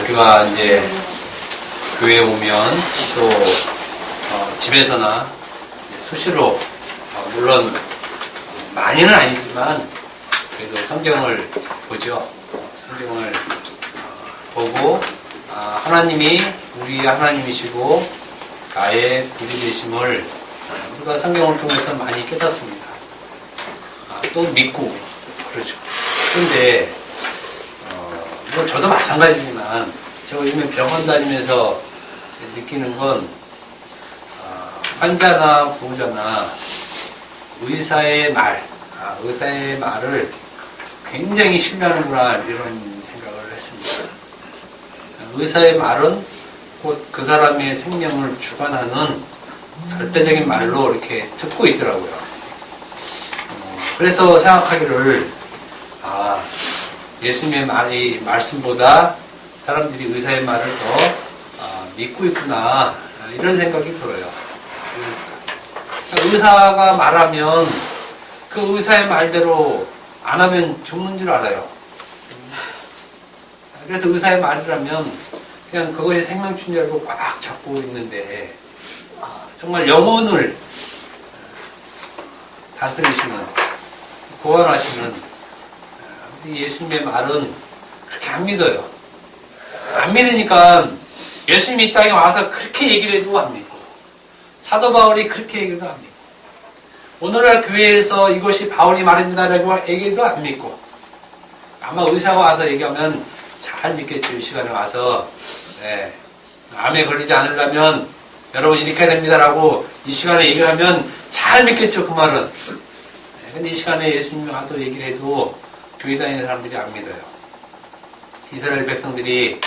우리가 이제 교회에 오면 또 집에서나 수시로 물론 많이는 아니지만 그래도 성경을 보죠. 성경을 보고 하나님이 우리 하나님이시고 나의 구주 되심을 우리가 성경을 통해서 많이 깨닫습니다. 또 믿고 그러죠. 그런데 뭐 저도 마찬가지지만 제가 요즘에 병원 다니면서 느끼는 건 환자나 보호자나 의사의 말을 굉장히 신뢰하는구나 이런 생각을 했습니다. 의사의 말은 곧 그 사람의 생명을 주관하는 절대적인 말로 이렇게 듣고 있더라고요. 그래서 생각하기를 예수님의 말씀보다 사람들이 의사의 말을 더 믿고 있구나 이런 생각이 들어요. 의사가 말하면 그 의사의 말대로 안 하면 죽는 줄 알아요. 그래서 의사의 말이라면 그냥 그것이 생명줄 줄 알고 꽉 잡고 있는데 정말 영혼을 다스리시는 구원하시는 예수님의 말은 그렇게 안 믿어요. 안 믿으니까 예수님이 이 땅에 와서 그렇게 얘기를 해도 안 믿고 사도 바울이 그렇게 얘기도 안 믿고 오늘날 교회에서 이것이 바울이 말입니다라고 얘기도 안 믿고 아마 의사가 와서 얘기하면 잘 믿겠죠. 이 시간에 와서 암에 걸리지 않으려면 여러분 이렇게 해야 됩니다라고 이 시간에 얘기를 하면 잘 믿겠죠. 그 말은. 근데 이 시간에 예수님이 와도 얘기를 해도 교회 다니는 사람들이 안 믿어요. 이스라엘 백성들이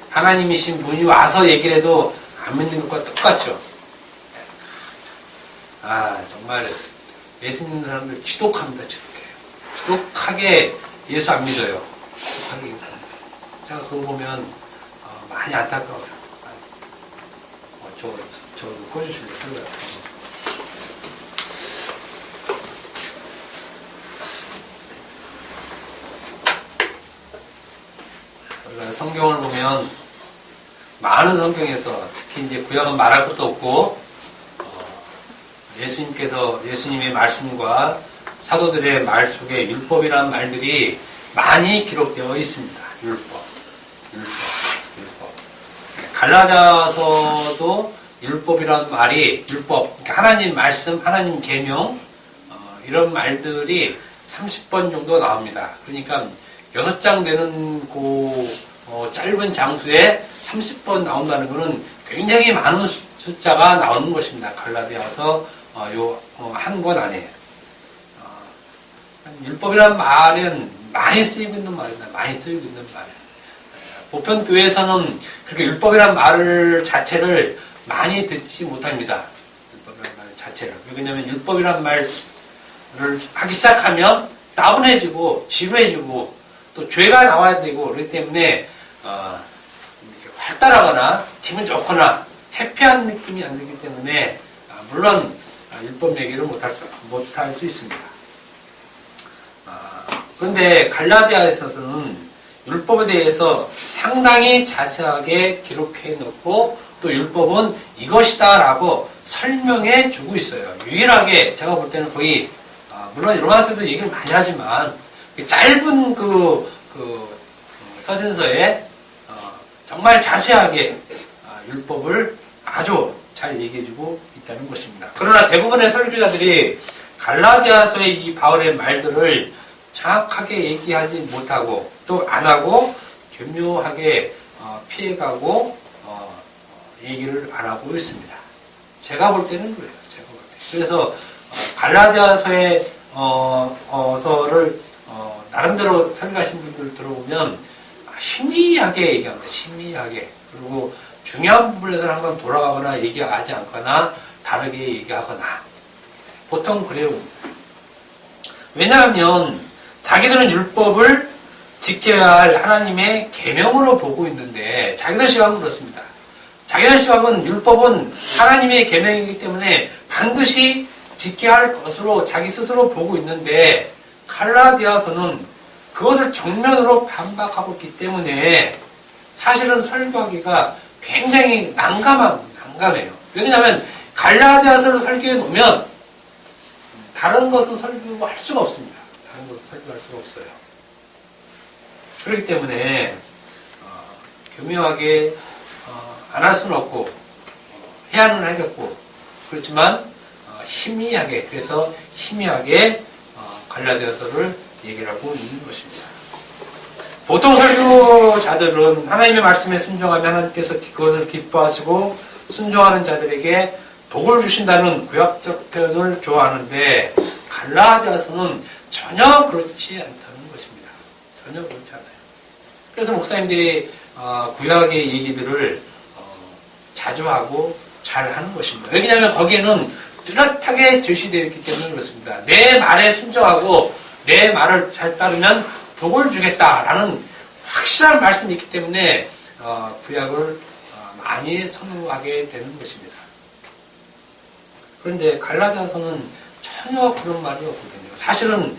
하나님이신 분이 와서 얘기를 해도 안 믿는 것과 똑같죠. 정말 예수 믿는 사람들 지독합니다. 지독하게 예수 안 믿어요. 지독하게 예수 안 믿어요. 제가 그거 보면 많이 안타까워요. 저 꺼주실래요? 우리가 성경을 보면 많은 성경에서 특히 이제 구약은 말할 것도 없고 예수님의 말씀과 사도들의 말 속에 율법이라는 말들이 많이 기록되어 있습니다. 율법. 갈라디아서도 율법이라는 말이 그러니까 하나님 말씀, 하나님 계명 이런 말들이 30번 정도 나옵니다. 그러니까 6장 되는 짧은 장수에 30번 나온다는 것은 굉장히 많은 숫자가 나오는 것입니다. 갈라디아서 한 권 안에 율법이라는 말은 많이 쓰이고 있는 말이다. 많이 쓰이고 있는 말. 보편 교회에서는 그렇게 율법이라는 말 자체를 많이 듣지 못합니다. 율법이라는 말 자체를. 왜냐하면 율법이라는 말을 하기 시작하면 따분해지고 지루해지고 또 죄가 나와야 되고 그렇기 때문에 활달하거나 기분 좋거나 해피한 느낌이 안 들기 때문에 물론 율법 얘기를 못할 수 있습니다. 그런데 갈라디아에서는 율법에 대해서 상당히 자세하게 기록해 놓고 또 율법은 이것이다 라고 설명해 주고 있어요. 유일하게 제가 볼 때는 거의 물론 로마서에서 얘기를 많이 하지만 짧은 서신서에 정말 자세하게 율법을 아주 잘 얘기해주고 있다는 것입니다. 그러나 대부분의 설교자들이 갈라디아서의 이 바울의 말들을 정확하게 얘기하지 못하고 또 안 하고 교묘하게 피해가고 얘기를 안 하고 있습니다. 제가 볼 때는 그래요. 그래서 갈라디아서의 서를 나름대로 설교하신 분들 들어보면 희미하게 얘기합니다. 희미하게. 그리고 중요한 부분에서 항상 돌아가거나 얘기하지 않거나 다르게 얘기하거나 보통 그래요. 왜냐하면 자기들은 율법을 지켜야 할 하나님의 계명으로 보고 있는데 자기들 시각은 그렇습니다. 자기들 시각은 율법은 하나님의 계명이기 때문에 반드시 지켜야 할 것으로 자기 스스로 보고 있는데 갈라디아서는 그것을 정면으로 반박하고 있기 때문에 사실은 설교하기가 굉장히 난감해요. 왜냐하면 갈라디아서를 설교해 놓으면 다른 것은 설교할 수가 없습니다. 다른 것은 설교할 수가 없어요. 그렇기 때문에 교묘하게 안 할 수는 없고 해야는 하겠고 그렇지만 희미하게 그래서 희미하게 갈라디아서를 얘기를 하고 있는 것입니다. 보통 설교자들은 하나님의 말씀에 순종하면 하나님께서 그것을 기뻐하시고 순종하는 자들에게 복을 주신다는 구약적 표현을 좋아하는데 갈라디아서는 전혀 그렇지 않다는 것입니다. 전혀 그렇지 않아요. 그래서 목사님들이 구약의 얘기들을 자주 하고 잘 하는 것입니다. 왜냐하면 거기에는 뚜렷하게 제시되어 있기 때문에 그렇습니다. 내 말에 순종하고 내 말을 잘 따르면 복을 주겠다라는 확실한 말씀이 있기 때문에 구약을 많이 선호하게 되는 것입니다. 그런데 갈라디아서는 전혀 그런 말이 없거든요. 사실은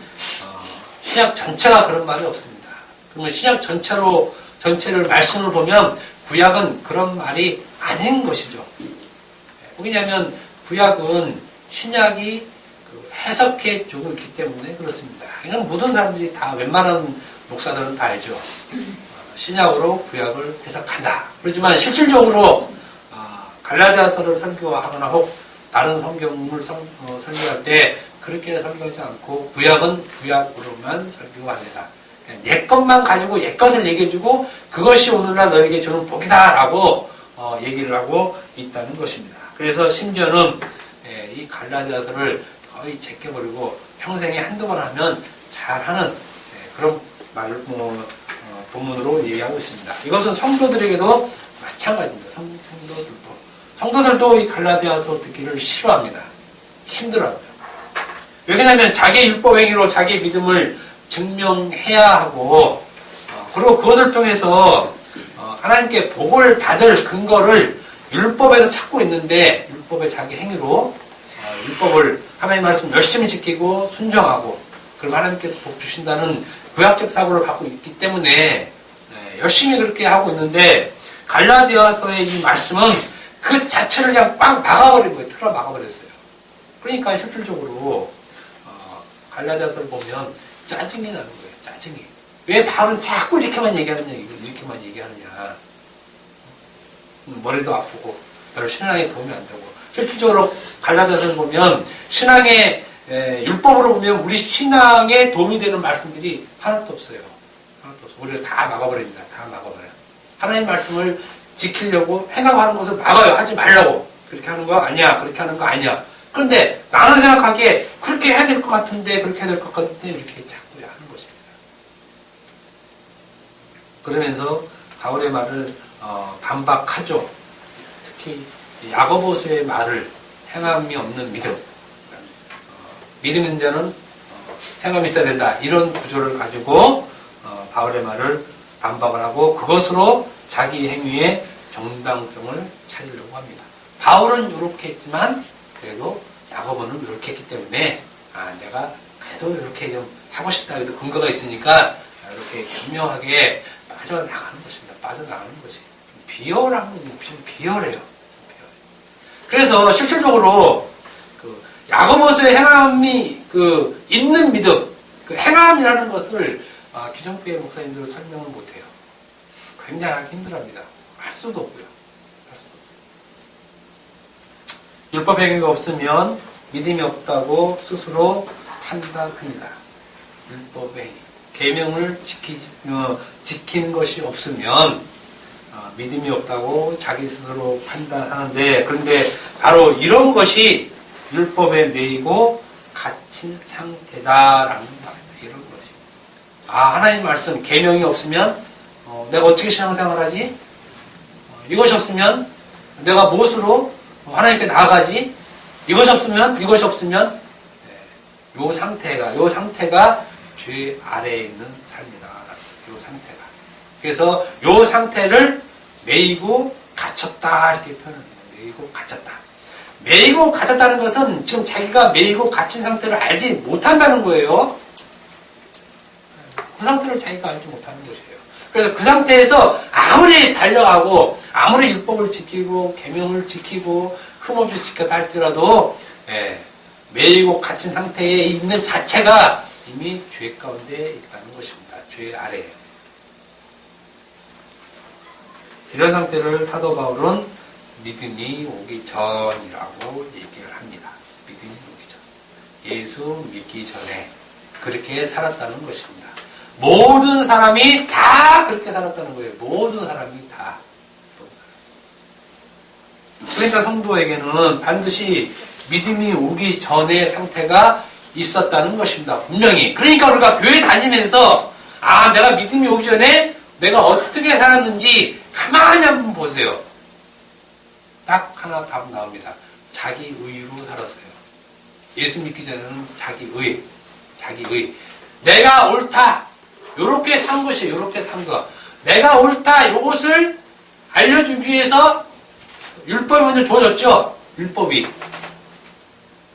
신약 전체가 그런 말이 없습니다. 그러면 신약 전체를 말씀을 보면 구약은 그런 말이 아닌 것이죠. 왜냐하면 구약은 신약이 해석해 주고 있기 때문에 그렇습니다. 이건 모든 사람들이 다 웬만한 목사들은 다 알죠. 신약으로 구약을 해석한다. 그렇지만 실질적으로 갈라디아서를 설교하거나 혹 다른 성경을 설교할 때 그렇게 설교하지 않고 구약은 구약으로만 설교합니다. 옛 것만 가지고 옛 것을 얘기해주고 그것이 오늘날 너에게 주는 복이다라고 얘기를 하고 있다는 것입니다. 그래서 심지어는 이 갈라디아서를 거의 제껴버리고 평생에 한두 번 하면 잘하는 그런 말을 본문으로 얘기하고 있습니다. 이것은 성도들에게도 마찬가지입니다. 성도들도 이 갈라디아서 듣기를 싫어합니다. 힘들어합니다. 왜냐하면 자기의 율법 행위로 자기의 믿음을 증명해야 하고 그리고 그것을 통해서 하나님께 복을 받을 근거를 율법에서 찾고 있는데 율법의 자기 행위로 율법을 하나님 말씀 열심히 지키고 순종하고 그럼 하나님께서 복 주신다는 구약적 사고를 갖고 있기 때문에 열심히 그렇게 하고 있는데 갈라디아서의 이 말씀은 그 자체를 그냥 빵 막아버린 거예요. 틀어 막아버렸어요. 그러니까 실질적으로 갈라디아서를 보면 짜증이 나는 거예요. 짜증이. 왜 바울은 자꾸 이렇게만 얘기하느냐, 이렇게만 얘기하느냐. 머리도 아프고 별로 신앙에 도움이 안 되고 실질적으로 갈라디아서를 보면 신앙의 율법으로 보면 우리 신앙에 도움이 되는 말씀들이 하나도 없어요. 하나도 없어요. 우리가 다 막아버립니다. 다 막아버려요. 하나님의 말씀을 지키려고 행하는 것을 막아요. 하지 말라고. 그렇게 하는 거 아니야. 그렇게 하는 거 아니야. 그런데 나는 생각하기에 그렇게 해야 될 것 같은데 그렇게 해야 될 것 같은데 이렇게 자꾸 하는 것입니다. 그러면서 바울의 말을 반박하죠. 특히 야고보서의 말을 행함이 없는 믿음. 믿음인 자는 행함이 있어야 된다. 이런 구조를 가지고 바울의 말을 반박을 하고 그것으로 자기 행위의 정당성을 찾으려고 합니다. 바울은 이렇게 했지만 그래도 야고보는 이렇게 했기 때문에 내가 그래도 이렇게 좀 하고 싶다 해도 근거가 있으니까 이렇게 교묘하게 빠져나가는 것입니다. 빠져나가는 것이 비열한 건 좀 비열해요. 그래서 실질적으로 야고보서의 행함이 있는 믿음, 행함이라는 것을 기존교회 목사님들은 설명을 못해요. 굉장히 하기 힘들어합니다. 할 수도 없고요. 율법 행위가 없으면 믿음이 없다고 스스로 판단합니다. 율법 행위. 계명을 지키는 것이 없으면 믿음이 없다고 자기 스스로 판단하는데 그런데 바로 이런 것이 율법에 매이고 갇힌 상태다라는 말입니다. 이런 것이. 하나님 말씀 계명이 없으면 내가 어떻게 신앙생활을 하지? 이것이 없으면 내가 무엇으로 하나님께 나아가지? 이것이 없으면 요 상태가 죄 아래에 있는 삶이다. 요 상태가. 그래서 요 상태를 매이고 갇혔다 이렇게 표현합니다. 매이고 갇혔다. 매이고 갇혔다는 것은 지금 자기가 매이고 갇힌 상태를 알지 못한다는 거예요. 그 상태를 자기가 알지 못하는 것이에요. 그래서 그 상태에서 아무리 달려가고 아무리 율법을 지키고 계명을 지키고 흠없이 지켰다 할지라도 매이고 갇힌 상태에 있는 자체가 이미 죄 가운데 있다는 것입니다. 죄 아래에. 이런 상태를 사도 바울은 믿음이 오기 전이라고 얘기를 합니다. 믿음이 오기 전. 예수 믿기 전에 그렇게 살았다는 것입니다. 모든 사람이 다 그렇게 살았다는 거예요. 모든 사람이 다. 그러니까 성도에게는 반드시 믿음이 오기 전의 상태가 있었다는 것입니다. 분명히. 그러니까 우리가 교회 다니면서 내가 믿음이 오기 전에 내가 어떻게 살았는지 가만히 한번 보세요. 딱 하나 답 나옵니다. 자기 의로 살았어요. 예수 믿기 전에는 자기 의. 내가 옳다. 요렇게 산 것이에요. 요렇게 산 거. 내가 옳다. 요것을 알려주기 위해서 율법이 먼저 주어졌죠. 율법이.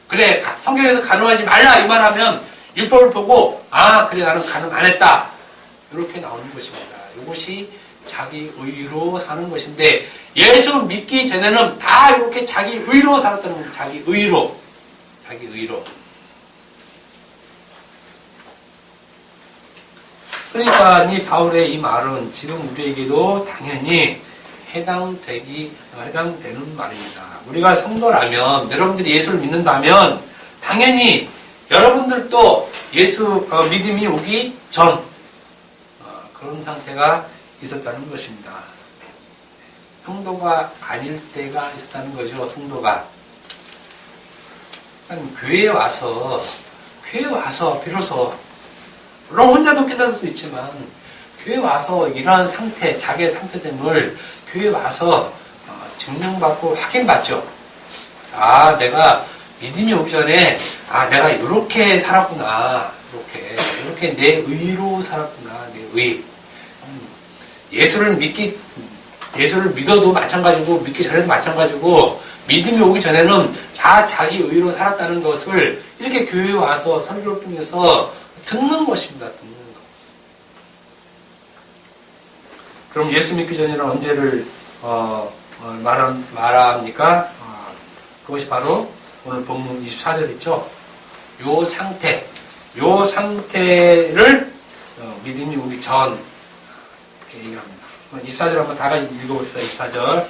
그래, 성경에서 간음하지 말라 이 말하면 율법을 보고 그래 나는 간음 안 했다. 이렇게 나오는 것입니다. 이것이 자기 의로 사는 것인데 예수 믿기 전에는 다 이렇게 자기 의로 살았다는 겁니다. 자기 의로. 그러니까 이 바울의 이 말은 지금 우리에게도 당연히 해당되는 말입니다. 우리가 성도라면, 여러분들이 예수를 믿는다면, 당연히 여러분들도 예수 믿음이 오기 전 그런 상태가 있었다는 것입니다. 성도가 아닐 때가 있었다는 거죠. 성도가. 교회에 와서 비로소 물론 혼자도 깨달을 수 있지만 교회에 와서 이러한 상태, 자기의 상태됨을 교회에 와서 증명받고 확인받죠. 그래서 내가 믿음이 오기 전에 내가 이렇게 살았구나. 이렇게 내 의로 살았구나. 내 의. 예수를 믿어도 마찬가지고 믿기 전에도 마찬가지고 믿음이 오기 전에는 다 자기 의로 살았다는 것을 이렇게 교회에 와서 설교를 통해서 듣는 것입니다. 듣는 것. 그럼 예수 믿기 전에는 언제를 말합니까? 그것이 바로 오늘 본문 24절 있죠. 요 상태를 믿음이 오기 전 이렇게 얘기합니다. 24절 한번 다 같이 읽어봅시다. 24절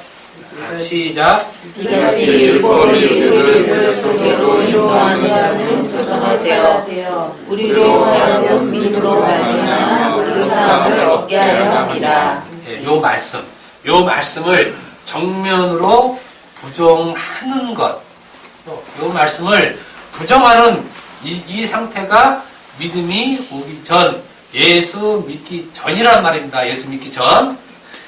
시작. 이같이 율법이 우리를 속이로 인도하는 자는 조성하되어 우리로 하여금 믿음으로 말미암아 의로사함을 얻게 하려 함이라. 요 말씀을 정면으로 부정하는 것, 요 말씀을 부정하는 이 상태가 믿음이 오기 전, 예수 믿기 전이란 말입니다. 예수 믿기 전.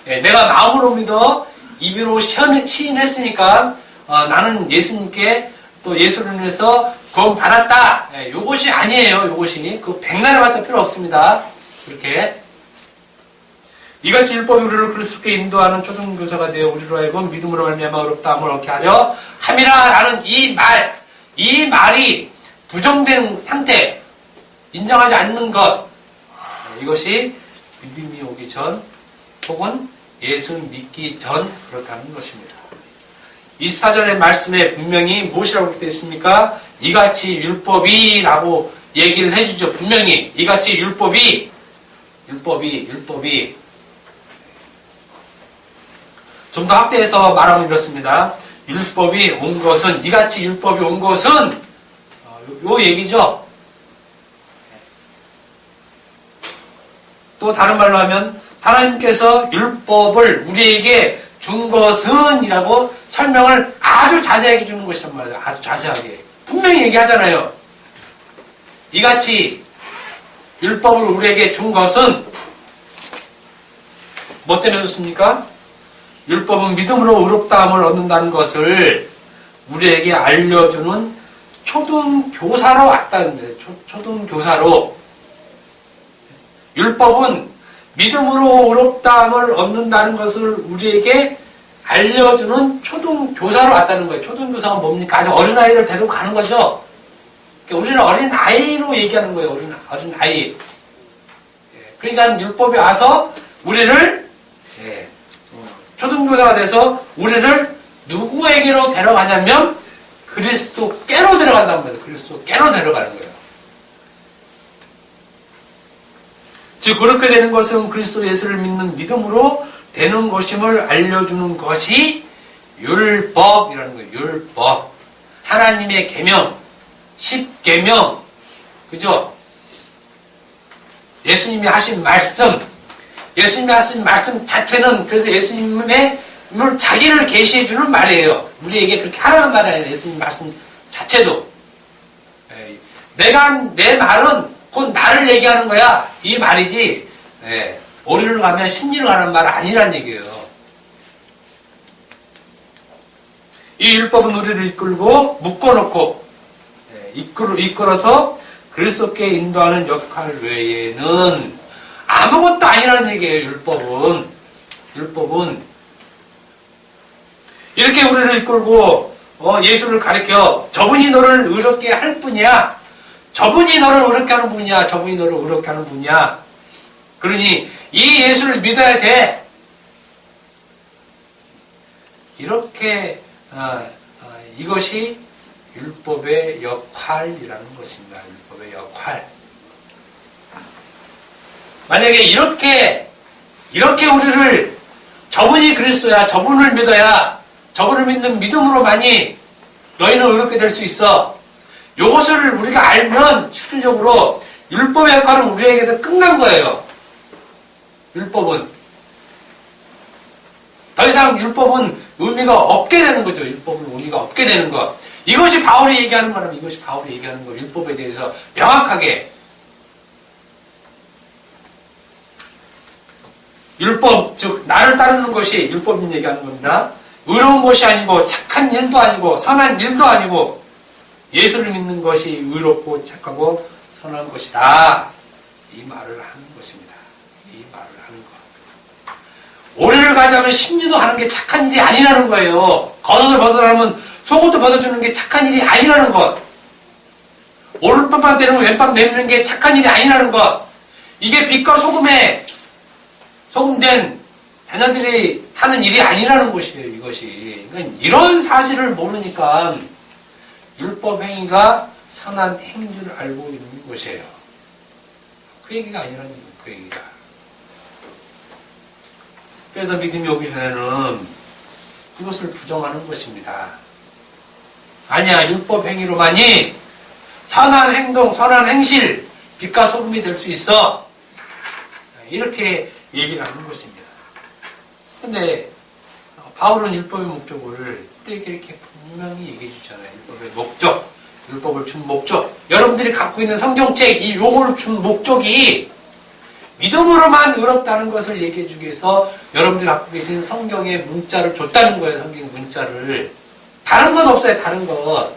내가 마음으로 믿어 입으로 시인했으니까 나는 예수님께 또 예수를 인해서 구원 받았다. 요것이 아니에요. 요것이 그 백날에 맞을 필요 없습니다. 그렇게 이같이 율법이 우리를 그리스도께 인도하는 초등교사가 되어 우리로 하여금 믿음으로 말미암아 어렵다함을 얻게 하려 함이라라는 이 말이 부정된 상태, 인정하지 않는 것, 이것이 믿음이 오기 전 혹은 예수 믿기 전 그렇다는 것입니다. 24절의 말씀에 분명히 무엇이라고 되어 있습니까? 이같이 율법이라고 얘기를 해주죠. 분명히 이같이 율법이 좀 더 확대해서 말하면 이렇습니다. 율법이 온 것은 이같이 율법이 온 것은 요 얘기죠. 또 다른 말로 하면 하나님께서 율법을 우리에게 준 것은 이라고 설명을 아주 자세하게 주는 것이란 말이에요. 아주 자세하게. 분명히 얘기하잖아요. 이같이 율법을 우리에게 준 것은 뭐 때문에 줬습니까? 율법은 믿음으로 의롭다함을 얻는다는 것을 우리에게 알려주는 초등교사로 왔다는 거예요. 초등교사로. 율법은 믿음으로 의롭다함을 얻는다는 것을 우리에게 알려주는 초등교사로 왔다는 거예요. 초등교사가 뭡니까? 아주 어린아이를 데리고 가는 거죠. 그러니까 우리는 어린아이로 얘기하는 거예요. 어린아이. 그러니까 율법이 와서 우리를 초등교사가 돼서 우리를 누구에게로 데려가냐면 그리스도께로 데려간단 말이에요. 그리스도께로 데려가는 거예요. 즉 그렇게 되는 것은 그리스도 예수를 믿는 믿음으로 되는 것임을 알려주는 것이 율법이라는 거예요. 율법. 하나님의 계명, 10계명, 그죠? 예수님이 하신 말씀, 예수님이 하신 말씀 자체는 그래서 예수님의 자기를 계시해주는 말이에요. 우리에게 그렇게 하라는 말이 아니라 예수님 말씀 자체도. 내 말은 곧 나를 얘기하는 거야. 이 말이지. 어디로 가면 심리로 가는 말 아니란 얘기예요. 이 율법은 우리를 이끌고 묶어놓고 이끌어서 그리스도께 인도하는 역할 외에는 아무것도 아니라는 얘기예요. 율법은 이렇게 우리를 이끌고 예수를 가르쳐 저분이 너를 의롭게 할 뿐이야. 저분이 너를 의롭게 하는 분이야. 저분이 너를 의롭게 하는 분이야. 그러니 이 예수를 믿어야 돼. 이렇게 이것이 율법의 역할이라는 것입니다. 율법의 역할. 만약에 이렇게 우리를 저분이 그리스도야. 저분을 믿어야 저분을 믿는 믿음으로만이 너희는 의롭게 될 수 있어. 이것을 우리가 알면 실질적으로 율법의 역할은 우리에게서 끝난 거예요. 율법은. 더 이상 율법은 의미가 없게 되는 거죠. 율법은 의미가 없게 되는 거. 이것이 바울이 얘기하는 거라면 이것이 바울이 얘기하는 거. 율법에 대해서 명확하게. 율법, 즉 나를 따르는 것이 율법인 얘기하는 겁니다. 의로운 것이 아니고 착한 일도 아니고 선한 일도 아니고 예수를 믿는 것이 의롭고 착하고 선한 것이다. 이 말을 하는 것입니다. 이 말을 하는 것. 오래를 가자면 심리도 하는 게 착한 일이 아니라는 거예요. 겉옷을 벗어나면 속옷도 벗어주는 게 착한 일이 아니라는 것. 오른밤만 때리면 왼밤 내미는 게 착한 일이 아니라는 것. 이게 빛과 소금된 자녀들이 하는 일이 아니라는 것이에요. 이것이. 그러니까 이런 사실을 모르니까 율법 행위가 선한 행위인 줄 알고 있는 것이에요. 그 얘기가 아니라는 거예요. 그 얘기가. 그래서 믿음이 오기 전에는 이것을 부정하는 것입니다. 아니야. 율법 행위로만이 선한 행동, 선한 행실, 빛과 소금이 될 수 있어. 이렇게 얘기를 하는 것입니다. 근데 바울은 율법의 목적을 이렇게 분명히 얘기해 주잖아요. 율법의 목적, 율법을 준 목적. 여러분들이 갖고 있는 성경책, 이 용어를 준 목적이 믿음으로만 의롭다는 것을 얘기해 주기 위해서 여러분들이 갖고 계신 성경의 문자를 줬다는 거예요. 성경 문자를. 다른 건 없어요. 다른 것.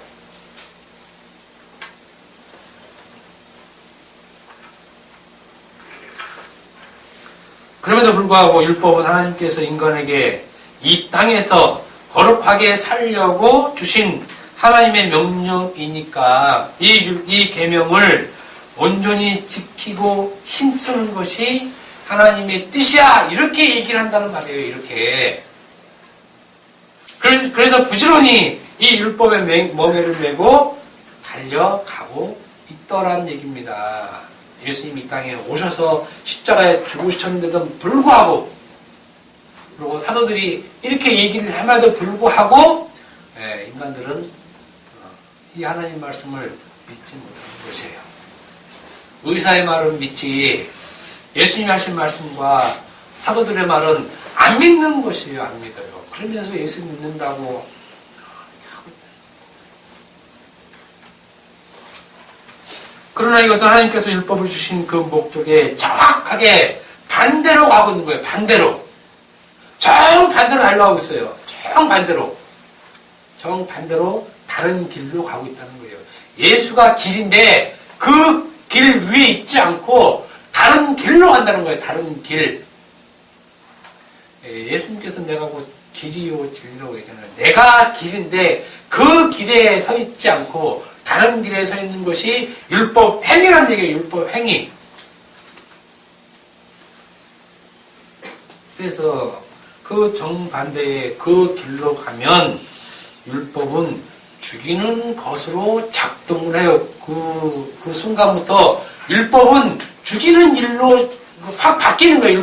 그럼에도 불구하고 율법은 하나님께서 인간에게 이 땅에서 거룩하게 살려고 주신 하나님의 명령이니까 이 계명을 온전히 지키고 힘쓰는 것이 하나님의 뜻이야. 이렇게 얘기를 한다는 말이에요. 이렇게. 그래서 부지런히 이 율법의 멍에를 메고 달려가고 있더란 얘기입니다. 예수님이 이 땅에 오셔서 십자가에 죽으셨는데도 불구하고 그리고 사도들이 이렇게 얘기를 함에도 불구하고 인간들은 이 하나님 말씀을 믿지 못하는 것이에요. 의사의 말은 믿지 예수님이 하신 말씀과 사도들의 말은 안 믿는 것이에요. 안 믿어요. 그러면서 예수 믿는다고 그러나 이것은 하나님께서 율법을 주신 그 목적에 정확하게 반대로 가고 있는 거예요. 반대로. 정반대로 달려가고 있어요. 정반대로 다른 길로 가고 있다는 거예요. 예수가 길인데 그 길 위에 있지 않고 다른 길로 간다는 거예요. 다른 길. 예수님께서 내가 곧 길이요 진리라고 했잖아요. 내가 길인데 그 길에 서 있지 않고 다른 길에 서 있는 것이 율법 행위라는 얘기예요. 율법 행위. 그래서 그 정반대의 그 길로 가면 율법은 죽이는 것으로 작동을 해요. 그 순간부터 율법은 죽이는 일로 확 바뀌는 거예요.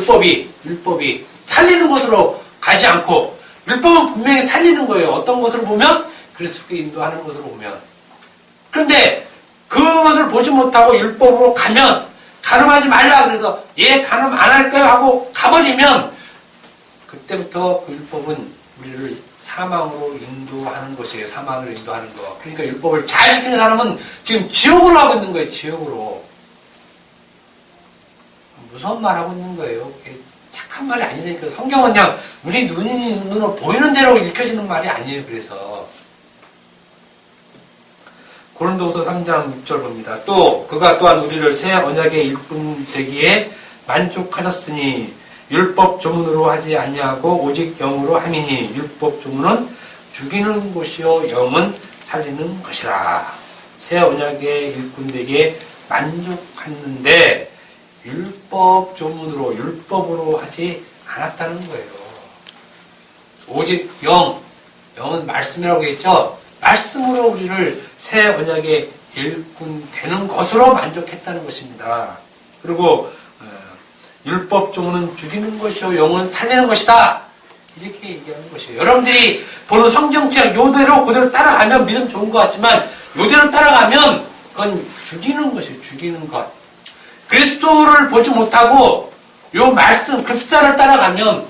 율법이 살리는 것으로 가지 않고 율법은 분명히 살리는 거예요. 어떤 것으로 보면 그리스도께 인도하는 것으로 보면. 그런데 그것을 보지 못하고 율법으로 가면 간음하지 말라 그래서 예 간음 안 할까요 하고 가버리면 그때부터 그 율법은 우리를 사망으로 인도하는 것이에요. 사망으로 인도하는 거. 그러니까 율법을 잘 지키는 사람은 지금 지옥으로 하고 있는 거예요. 지옥으로. 무서운 말 하고 있는 거예요. 착한 말이 아니니까 성경은 그냥 우리 눈으로 보이는 대로 읽혀지는 말이 아니에요. 그래서 고린도후서 3장 6절 봅니다. 또 그가 또한 우리를 새 언약의 일꾼 되기에 만족하셨으니 율법 조문으로 하지 아니하고 오직 영으로 함이니 율법 조문은 죽이는 것이요 영은 살리는 것이라. 새 언약의 일꾼 되기에 만족했는데 율법 조문으로 율법으로 하지 않았다는 거예요. 오직 영은 말씀이라고 했죠. 말씀으로 우리를 새 언약의 일꾼 되는 것으로 만족했다는 것입니다. 그리고 율법 조문은 죽이는 것이요 영은 살리는 것이다. 이렇게 얘기하는 것이에요. 여러분들이 보는 성경책 요대로 그대로 따라가면 믿음 좋은 것 같지만 요대로 따라가면 그건 죽이는 것이에요. 죽이는 것. 그리스도를 보지 못하고 요 말씀 글자를 따라가면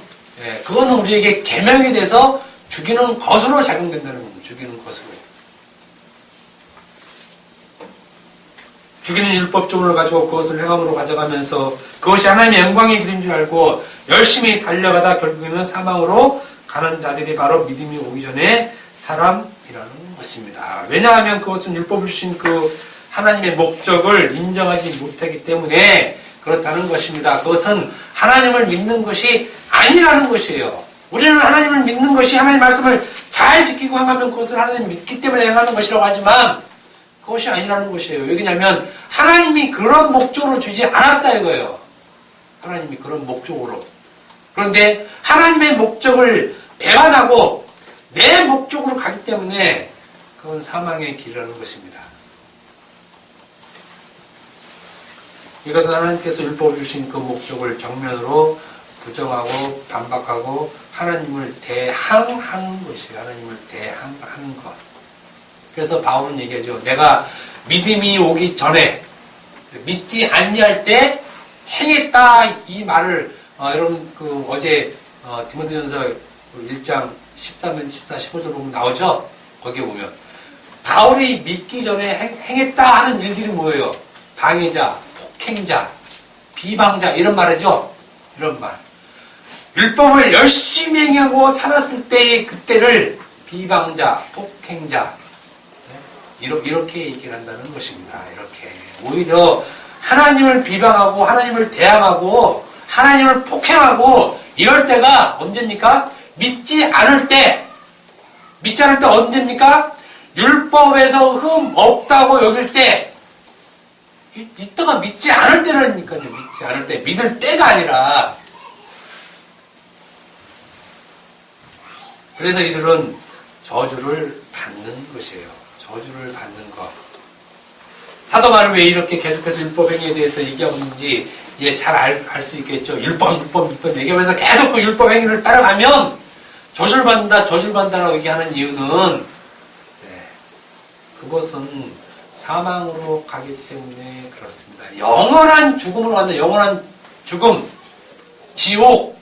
그거는 우리에게 계명이 돼서 죽이는 것으로 작용된다는 겁니다. 죽이는 것으로. 죽이는 율법조문을 가지고 그것을 행함으로 가져가면서 그것이 하나님의 영광의 길인 줄 알고 열심히 달려가다 결국에는 사망으로 가는 자들이 바로 믿음이 오기 전에 사람이라는 것입니다. 왜냐하면 그것은 율법을 주신 그 하나님의 목적을 인정하지 못하기 때문에 그렇다는 것입니다. 그것은 하나님을 믿는 것이 아니라는 것이에요. 우리는 하나님을 믿는 것이 하나님의 말씀을 잘 지키고 행하면 그것을 하나님 믿기 때문에 행하는 것이라고 하지만 그것이 아니라는 것이에요. 왜냐하면 하나님이 그런 목적으로 주지 않았다 이거예요. 하나님이 그런 목적으로. 그런데 하나님의 목적을 배반하고 내 목적으로 가기 때문에 그건 사망의 길이라는 것입니다. 이것은 하나님께서 율법을 주신 그 목적을 정면으로 부정하고 반박하고 하나님을 대항하는 것이에요. 하나님을 대항하는 것. 그래서 바울은 얘기하죠. 내가 믿음이 오기 전에 믿지 아니할 때 행했다 이 말을 여러분 그 어제 디모데전서 1장 13, 14, 15절 보면 나오죠. 거기에 보면 바울이 믿기 전에 행했다 하는 일들이 뭐예요? 방해자, 폭행자, 비방자 이런 말이죠. 이런 말. 율법을 열심히 행하고 살았을 때의 그때를 비방자, 폭행자 이렇게 얘기를 한다는 것입니다. 이렇게 오히려 하나님을 비방하고 하나님을 대항하고 하나님을 폭행하고 이럴 때가 언제입니까? 믿지 않을 때 언제입니까? 율법에서 흠 없다고 여길 때 이때가 믿지 않을 때라니까요. 믿지 않을 때 믿을 때가 아니라 그래서 이들은 저주를 받는 것이에요. 저주를 받는 것. 사도 바울은 왜 이렇게 계속해서 율법 행위에 대해서 얘기하고 있는지 잘 알 수 있겠죠. 율법 얘기하면서 계속 그 율법 행위를 따라가면 저주를 받는다라고 얘기하는 이유는 그것은 사망으로 가기 때문에 그렇습니다. 영원한 죽음으로 간다. 영원한 죽음, 지옥.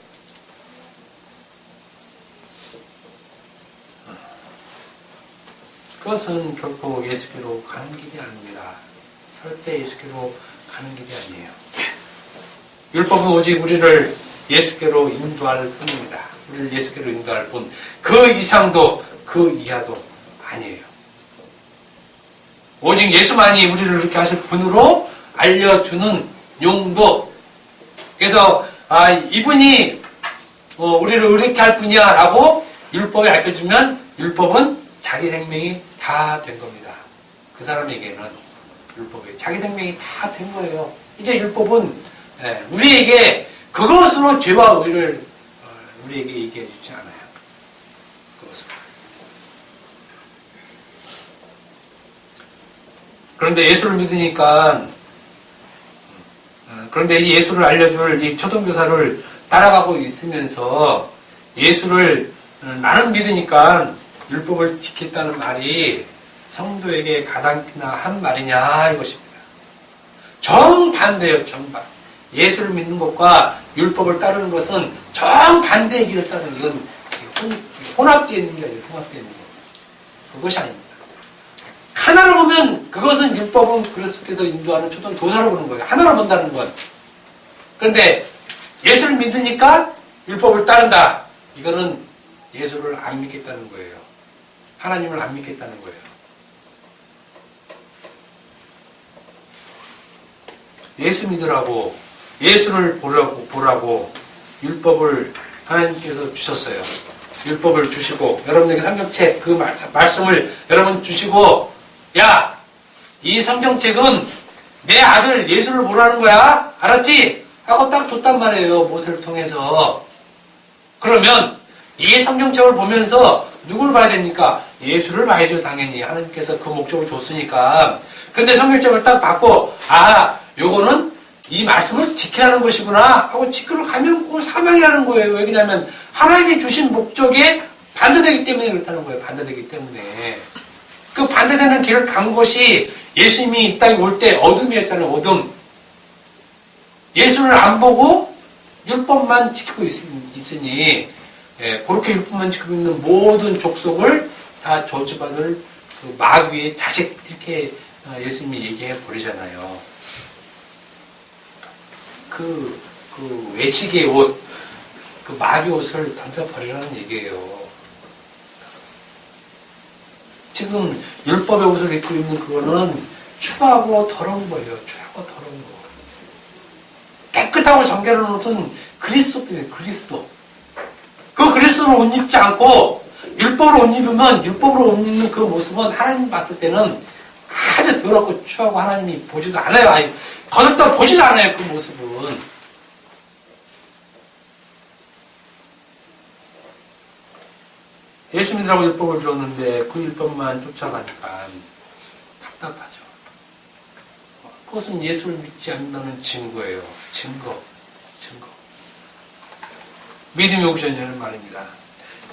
그것은 결코 예수께로 가는 길이 아닙니다. 절대 예수께로 가는 길이 아니에요. 율법은 오직 우리를 예수께로 인도할 뿐입니다. 우리를 예수께로 인도할 뿐. 그 이상도 그 이하도 아니에요. 오직 예수만이 우리를 이렇게 하실 분으로 알려주는 용도. 그래서 이분이 우리를 이렇게 할 분이야 라고 율법에 알려주면 율법은 자기 생명이 다 된 겁니다. 그 사람에게는 율법에 자기 생명이 다 된 거예요. 이제 율법은 우리에게 그것으로 죄와 의를 우리에게 얘기해 주지 않아요. 그것을. 그런데 예수를 믿으니까, 그런데 이 예수를 알려줄 이 초등교사를 따라가고 있으면서 예수를 나는 믿으니까 율법을 지켰다는 말이 성도에게 가당키나 한 말이냐 이것입니다. 정반대예요. 정반. 예수를 믿는 것과 율법을 따르는 것은 정반대의 길을 따르는 이건 혼합되어 있는 게 아니에요. 혼합되어 있는 거. 그것이 아닙니다. 하나로 보면 그것은 율법은 그리스도께서 인도하는 초등 교사로 보는 거예요. 하나로 본다는 건. 그런데 예수를 믿으니까 율법을 따른다. 이거는 예수를 안 믿겠다는 거예요. 하나님을 안 믿겠다는 거예요. 예수 믿으라고, 예수를 보라고 율법을 하나님께서 주셨어요. 율법을 주시고, 여러분에게 성경책 그 말씀을 여러분 주시고, 야, 이 성경책은 내 아들 예수를 보라는 거야. 알았지? 하고 딱 줬단 말이에요. 모세를 통해서. 그러면 이 성경책을 보면서 누구를 봐야 됩니까? 예수를 봐야죠. 당연히. 하나님께서 그 목적을 줬으니까. 근데 성경책을 딱 받고, 아, 요거는 이 말씀을 지키라는 것이구나 하고 지키러 가면 그 사망이라는 거예요. 왜냐하면 하나님이 주신 목적에 반대되기 때문에 그렇다는 거예요. 반대되기 때문에. 그 반대되는 길을 간 것이 예수님이 이 땅에 올 때 어둠이었잖아요. 어둠. 예수를 안 보고 율법만 지키고 있으니 그렇게 율법만 지키고 있는 모든 족속을 다 저주받을 그 마귀의 자식 이렇게 예수님이 얘기해 버리잖아요. 그 외식의 옷, 그 마귀 옷을 던져버리라는 얘기예요. 지금 율법의 옷을 입고 있는 그거는 추하고 더러운 거예요. 추하고 더러운 거. 깨끗하고 정결한 옷은 그리스도예요. 그리스도. 그 그리스도를 옷 입지 않고 율법으로 옷 입으면 율법으로 옷 입는 그 모습은 하나님 봤을 때는 아주 더럽고 추하고 하나님이 보지도 않아요. 아니, 거들떠 보지도 않아요. 그 모습은. 예수 믿으라고 율법을 주었는데 그 율법만 쫓아가니까 답답하죠. 그것은 예수를 믿지 않는다는 증거예요. 증거. 믿음이 오기 전에는 말입니다.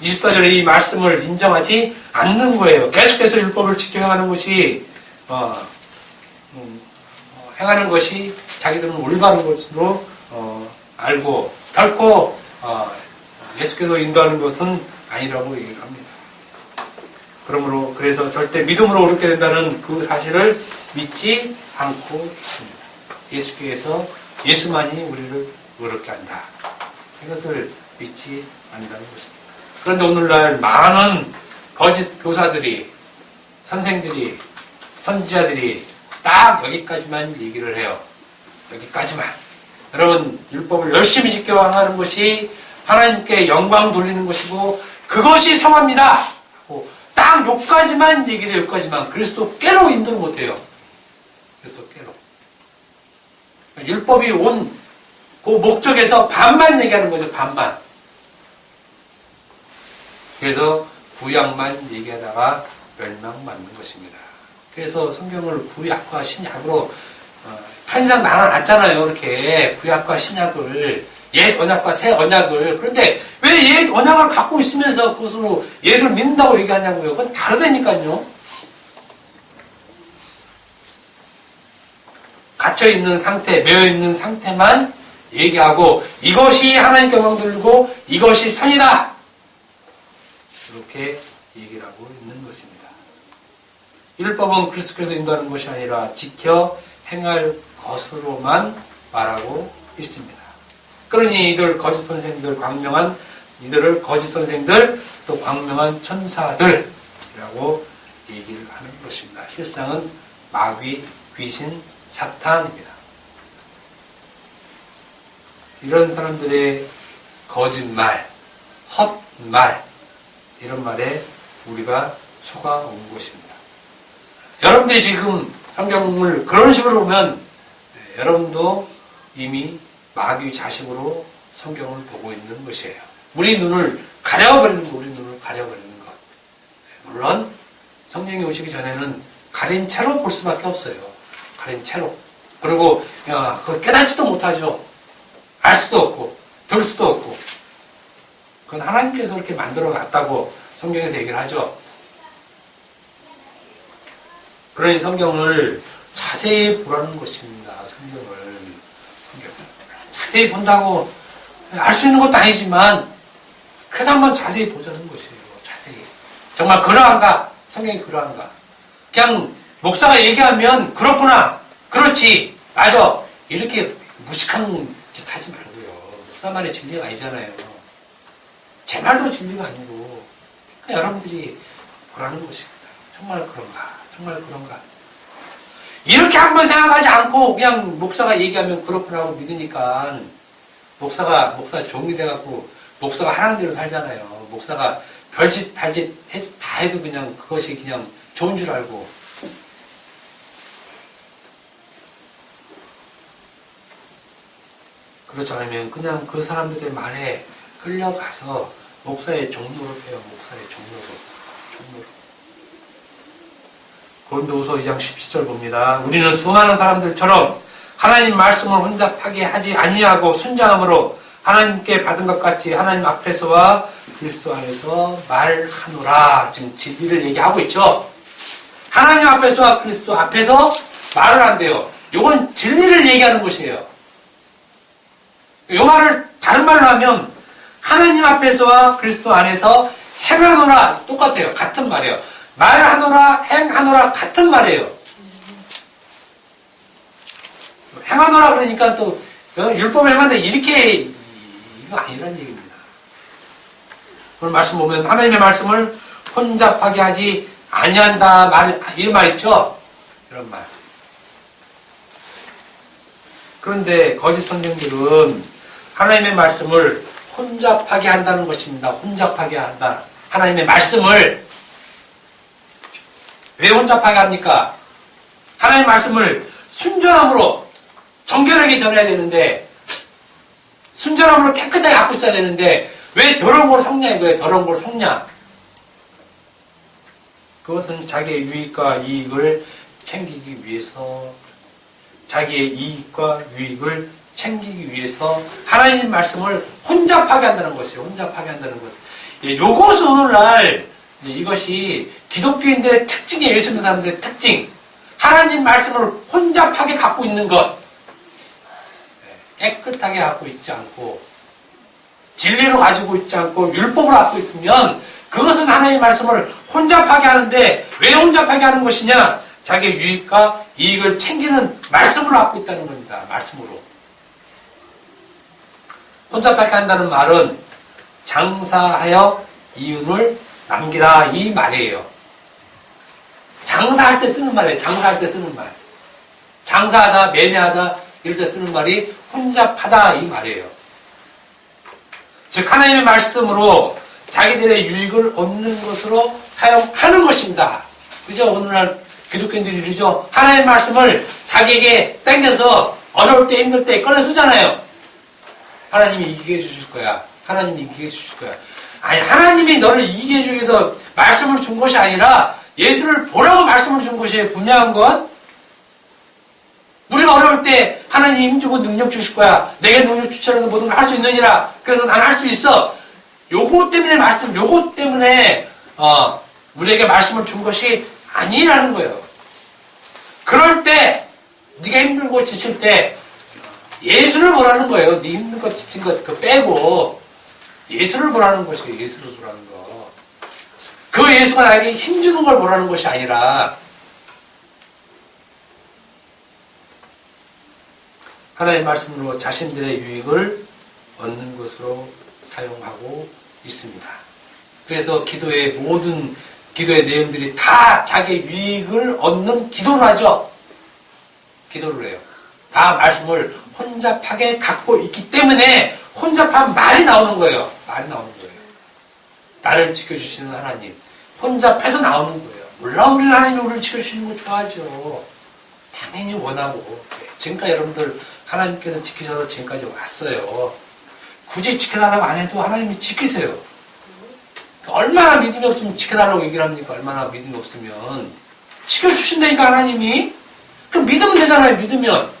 24절에 이 말씀을 인정하지 않는 거예요. 계속해서 율법을 지켜가는 것이 행하는 것이 자기들은 올바른 것으로 알고 결코 예수께서 인도하는 것은 아니라고 얘기를 합니다. 그러므로 그래서 절대 믿음으로 옳게 된다는 그 사실을 믿지 않고 있습니다. 예수께서 예수만이 우리를 옳게 한다. 이것을 믿지 않는다는 것입니다. 그런데 오늘날 많은 거짓 교사들이, 선생들이, 선지자들이 딱 여기까지만 얘기를 해요. 여기까지만. 여러분, 율법을 열심히 지켜 행하는 것이 하나님께 영광 돌리는 것이고 그것이 성화입니다. 딱 여기까지만 얘기를 해요. 여기까지만. 그리스도 깨로 인도를 못해요. 그래서 깨로. 율법이 온 그 목적에서 반만 얘기하는 거죠. 반만. 그래서 구약만 얘기하다가 멸망받는 것입니다. 그래서 성경을 구약과 신약으로 편의상 나눠놨잖아요. 이렇게 구약과 신약을 옛 언약과 새 언약을. 그런데 왜 옛 언약을 갖고 있으면서 그것으로 예수를 믿는다고 얘기하냐고요. 그건 다르다니까요. 갇혀있는 상태, 매여있는 상태만 얘기하고 이것이 하나님께 영광 돌리고 이것이 선이다. 이렇게 얘기를 하고 있는 것입니다. 율법은 그리스도께서 인도하는 것이 아니라 지켜 행할 것으로만 말하고 있습니다. 그러니 이들 거짓 선생들, 광명한 이들을 거짓 선생들, 또 광명한 천사들이라고 얘기를 하는 것입니다. 실상은 마귀, 귀신, 사탄입니다. 이런 사람들의 거짓말, 헛말, 이런 말에 우리가 속아 온 것입니다. 여러분들이 지금 성경을 그런 식으로 보면 여러분도 이미 마귀 자식으로 성경을 보고 있는 것이에요. 우리 눈을 가려버리는 것, 우리 눈을 가려버리는 것. 물론 성령이 오시기 전에는 가린 채로 볼 수밖에 없어요. 가린 채로. 그리고 그거 깨닫지도 못하죠. 알 수도 없고 들 수도 없고. 그건 하나님께서 그렇게 만들어 놨다고 성경에서 얘기를 하죠. 그러니 성경을 자세히 보라는 것입니다. 성경을 자세히 본다고 알 수 있는 것도 아니지만 그래도 한번 자세히 보자는 것이에요. 자세히. 정말 그러한가? 성경이 그러한가? 그냥 목사가 얘기하면 그렇구나, 그렇지, 맞아, 이렇게 무식한 짓 하지 말고요. 목사만의 진리가 아니잖아요. 제 말도 진리가 아니고 그냥 여러분들이 보라는 것입니다. 정말 그런가? 정말 그런가? 이렇게 한번 생각하지 않고 그냥 목사가 얘기하면 그렇구나 하고 믿으니까 목사 종이 돼갖고 목사가 하라는 대로 살잖아요. 목사가 별짓 달짓 다 해도 그냥 그것이 그냥 좋은 줄 알고. 그렇지 않으면 그냥 그 사람들의 말에 끌려가서 목사의 종로를 해요. 목사의 종로로. 고린도후서 2장 17절 봅니다. 우리는 수많은 사람들처럼 하나님 말씀을 혼잡하게 하지 아니하고 순전함으로 하나님께 받은 것 같이 하나님 앞에서와 그리스도 안에서 말하노라. 지금 진리를 얘기하고 있죠. 하나님 앞에서와 그리스도 앞에서 말을 한대요. 이건 진리를 얘기하는 것이에요. 이 말을 다른 말로 하면 하나님 앞에서와 그리스도 안에서 행하노라. 똑같아요. 같은 말이에요. 말하노라, 행하노라 같은 말이에요. 행하노라 그러니까 또 율법을 행한다 이렇게 이거 아니란 얘기입니다. 오늘 말씀 보면 하나님의 말씀을 혼잡하게 하지 아니한다 이런 말 있죠? 이런 말. 그런데 거짓 선생들은 하나님의 말씀을 혼잡하게 한다는 것입니다. 혼잡하게 한다. 하나님의 말씀을 왜 혼잡하게 합니까? 하나님의 말씀을 순전함으로 정결하게 전해야 되는데 순전함으로 깨끗하게 갖고 있어야 되는데 왜 더러운 걸 섞냐 이거예요. 더러운 걸 섞냐. 그것은 자기의 유익과 이익을 챙기기 위해서 자기의 이익과 유익을 챙기기 위해서 하나님 말씀을 혼잡하게 한다는 것이에요. 혼잡하게 한다는 것. 요것은 오늘날 이것이 기독교인들의 특징이에요. 예수 믿는 사람들의 특징. 하나님 말씀을 혼잡하게 갖고 있는 것. 깨끗하게 갖고 있지 않고 진리로 가지고 있지 않고 율법으로 갖고 있으면 그것은 하나님의 말씀을 혼잡하게 하는데 왜 혼잡하게 하는 것이냐? 자기의 유익과 이익을 챙기는 말씀으로 갖고 있다는 겁니다. 말씀으로. 혼잡하게 한다는 말은 장사하여 이윤을 남기라 이 말이에요. 장사할 때 쓰는 말이에요. 장사할 때 쓰는 말. 장사하다, 매매하다 이럴 때 쓰는 말이 혼잡하다 이 말이에요. 즉 하나님의 말씀으로 자기들의 유익을 얻는 것으로 사용하는 것입니다. 그죠? 오늘날 기독교인들이 이러죠. 하나님의 말씀을 자기에게 땡겨서 어려울 때 힘들 때 꺼내 쓰잖아요. 하나님이 이기게 해주실 거야. 하나님이 이기게 해주실 거야. 아니 하나님이 너를 이기게 해주기 위해서 말씀을 준 것이 아니라 예수를 보라고 말씀을 준 것이에요. 분명한 건 우리가 어려울 때 하나님이 힘주고 능력 주실 거야. 내게 능력 주처럼 모든 걸 할 수 있느니라. 그래서 난 할 수 있어. 요거 때문에 요거 때문에 우리에게 말씀을 준 것이 아니라는 거예요. 그럴 때 네가 힘들고 지칠 때 예수를 보라는 거예요. 네 힘든 것 지친 것 그거 빼고 예수를 보라는 것이에요. 예수를 보라는 거. 그 예수가 나에게 힘주는 걸 보라는 것이 아니라 하나님의 말씀으로 자신들의 유익을 얻는 것으로 사용하고 있습니다. 그래서 기도의 모든 기도의 내용들이 다 자기의 유익을 얻는 기도를 하죠. 기도를 해요. 다 말씀을 혼잡하게 갖고 있기 때문에 혼잡한 말이 나오는 거예요. 말이 나오는 거예요. 나를 지켜주시는 하나님. 혼잡해서 나오는 거예요. 물론 우리는 하나님이 우리를 지켜주시는 거 좋아하죠. 당연히 원하고. 지금까지 여러분들 하나님께서 지키셔서 지금까지 왔어요. 굳이 지켜달라고 안 해도 하나님이 지키세요. 얼마나 믿음이 없으면 지켜달라고 얘기를 합니까? 얼마나 믿음이 없으면. 지켜주신다니까, 하나님이. 그럼 믿으면 되잖아요, 믿으면.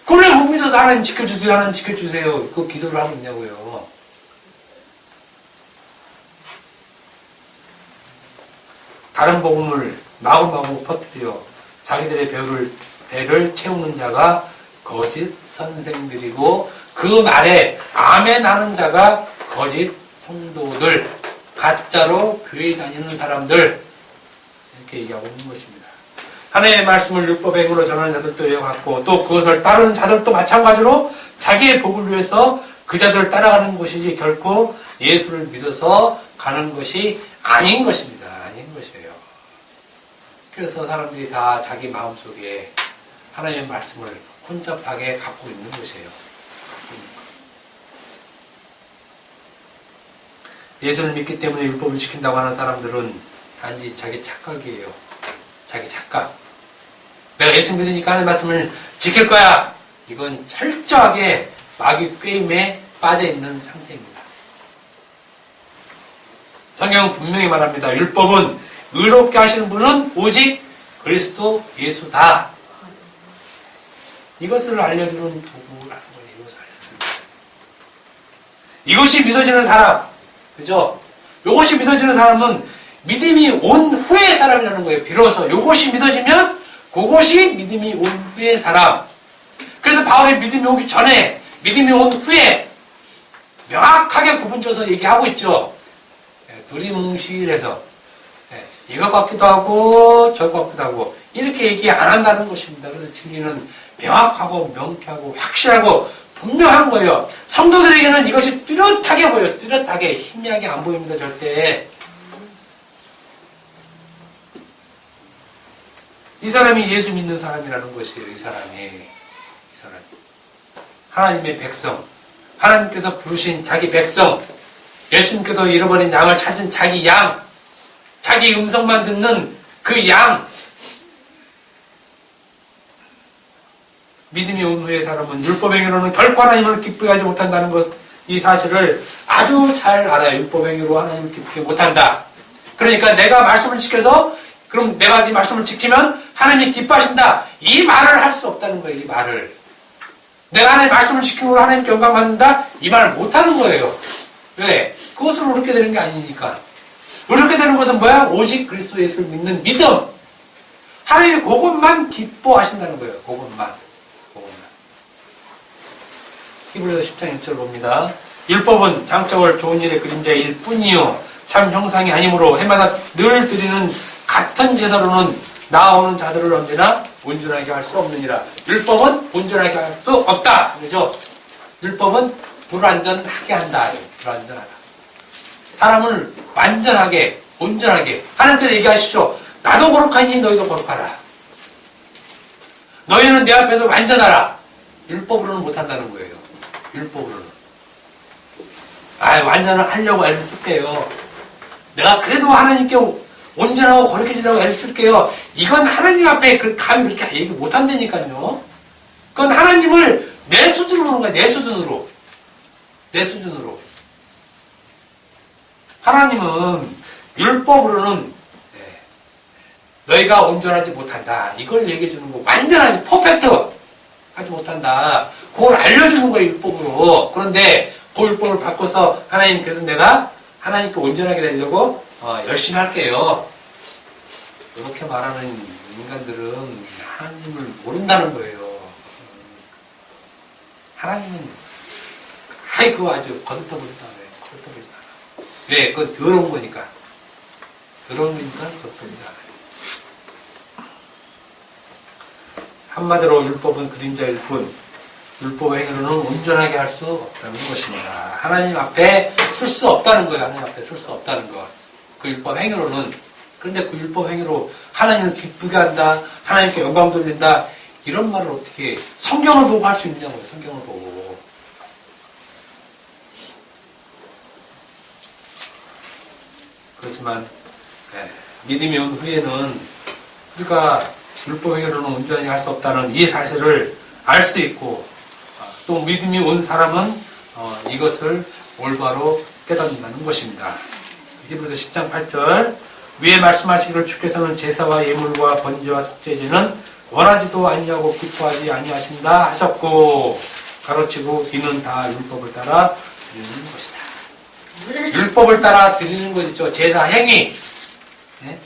그걸 왜 못 믿어서 하나님 지켜주세요, 하나님 지켜주세요. 그 기도를 하고 있냐고요. 다른 복음을 마구마구 퍼뜨려 자기들의 배를 채우는 자가 거짓 선생들이고 그 말에 아멘 하는 자가 거짓 성도들, 가짜로 교회 다니는 사람들, 이렇게 얘기하고 있는 것입니다. 하나님의 말씀을 율법의 행위로 전하는 자들도 이와 같고 또 그것을 따르는 자들도 마찬가지로 자기의 복을 위해서 그 자들을 따라가는 것이지 결코 예수를 믿어서 가는 것이 아닌 것입니다. 아닌 것이에요. 그래서 사람들이 다 자기 마음속에 하나님의 말씀을 혼잡하게 갖고 있는 것이에요. 예수를 믿기 때문에 율법을 지킨다고 하는 사람들은 단지 자기 착각이에요. 자기 착각. 내가 예수 믿으니까 하나님의 말씀을 지킬 거야. 이건 철저하게 마귀 꾀임에 빠져있는 상태입니다. 성경은 분명히 말합니다. 율법은 의롭게 하시는 분은 오직 그리스도 예수다. 이것을 알려주는 도구라는 거예요. 이것을 알려주는 거예요. 이것이 믿어지는 사람, 그죠? 이것이 믿어지는 사람은 믿음이 온 후의 사람이라는 거예요. 비로소 이것이 믿어지면 그것이 믿음이 온 후의 사람. 그래서 바울이 믿음이 오기 전에, 믿음이 온 후에 명확하게 구분져서 얘기하고 있죠. 두리뭉실해서 이것 같기도 하고 저것 같기도 하고 이렇게 얘기 안 한다는 것입니다. 그래서 진리는 명확하고 명쾌하고 확실하고 분명한 거예요. 성도들에게는 이것이 뚜렷하게 보여요. 뚜렷하게. 희미하게 안 보입니다. 절대. 이 사람이 예수 믿는 사람이라는 것이에요. 이 사람이. 하나님의 백성. 하나님께서 부르신 자기 백성. 예수님께서 잃어버린 양을 찾은 자기 양. 자기 음성만 듣는 그 양. 믿음이 온 후의 사람은 율법행위로는 결코 하나님을 기쁘게 하지 못한다는 것, 이 사실을 아주 잘 알아요. 율법행위로 하나님을 기쁘게 못한다. 그러니까 내가 말씀을 지켜서 그럼 내가 이 말씀을 지키면 하나님이 기뻐하신다. 이 말을 할 수 없다는 거예요. 이 말을. 내가 하나님의 말씀을 지킴으로 하나님께 영광 받는다. 이 말을 못하는 거예요. 왜? 그것으로 그렇게 되는 게 아니니까. 그렇게 되는 것은 뭐야? 오직 그리스도 예수를 믿는 믿음. 하나님이 그것만 기뻐하신다는 거예요. 그것만. 히브리서 10장 6절 봅니다. 율법은 장차올 좋은 일의 그림자일 뿐이요 참 형상이 아니므로 해마다 늘 드리는 같은 제사로는 나아오는 자들을 언제나 온전하게 할 수 없느니라. 율법은 온전하게 할 수 없다. 그죠? 율법은 불완전하게 한다. 불완전하다. 사람을 완전하게, 온전하게. 하나님께서 얘기하시죠. 나도 거룩하니 너희도 거룩하라. 너희는 내 앞에서 완전하라. 율법으로는 못한다는 거예요. 율법으로는. 완전을 하려고 애를 쓸게요. 내가 그래도 하나님께 온전하고 거룩해지려고 애를 쓸게요. 이건 하나님 앞에 감히 그렇게 얘기 못한다니까요. 그건 하나님을 내 수준으로 보는 거야. 내 수준으로. 내 수준으로. 하나님은 율법으로는 너희가 온전하지 못한다. 이걸 얘기해 주는 거. 완전하지, 퍼펙트 하지 못한다. 그걸 알려주는 거예요, 율법으로. 그런데 그 율법을 바꿔서 하나님, 그래서 내가 하나님께 온전하게 되려고 열심히 할게요. 이렇게 말하는 인간들은 하나님을 모른다는 거예요. 하나님은 그거 아주 거듭떠보지도 않아요. 거듭떠보지도 않아요. 왜? 그건 더러운 거니까. 더러운 거니까 거듭떠보지도 않아요. 한마디로 율법은 그림자일 뿐 율법의 행위로는 온전하게 할 수 없다는 것입니다. 하나님 앞에 쓸 수 없다는 거예요. 하나님 앞에 쓸 수 없다는 거. 그 율법 행위로는. 그런데 그 율법 행위로 하나님을 기쁘게 한다. 하나님께 영광 돌린다. 이런 말을 어떻게 성경을 보고 할 수 있냐고요. 성경을 보고. 그렇지만 믿음이 온 후에는 우리가 율법 행위로는 온전히 할 수 없다는 이 사실을 알 수 있고 또 믿음이 온 사람은 이것을 올바로 깨닫는다는 것입니다. 히브리서 10장 8절 위에 말씀하시기를 주께서는 제사와 예물과 번제와 속죄제는 원하지도 아니하고 기뻐하지 아니하신다 하셨고 가로치고 이는 다 율법을 따라 드리는 것이다. 율법을 따라 드리는 것이죠. 제사 행위. 네?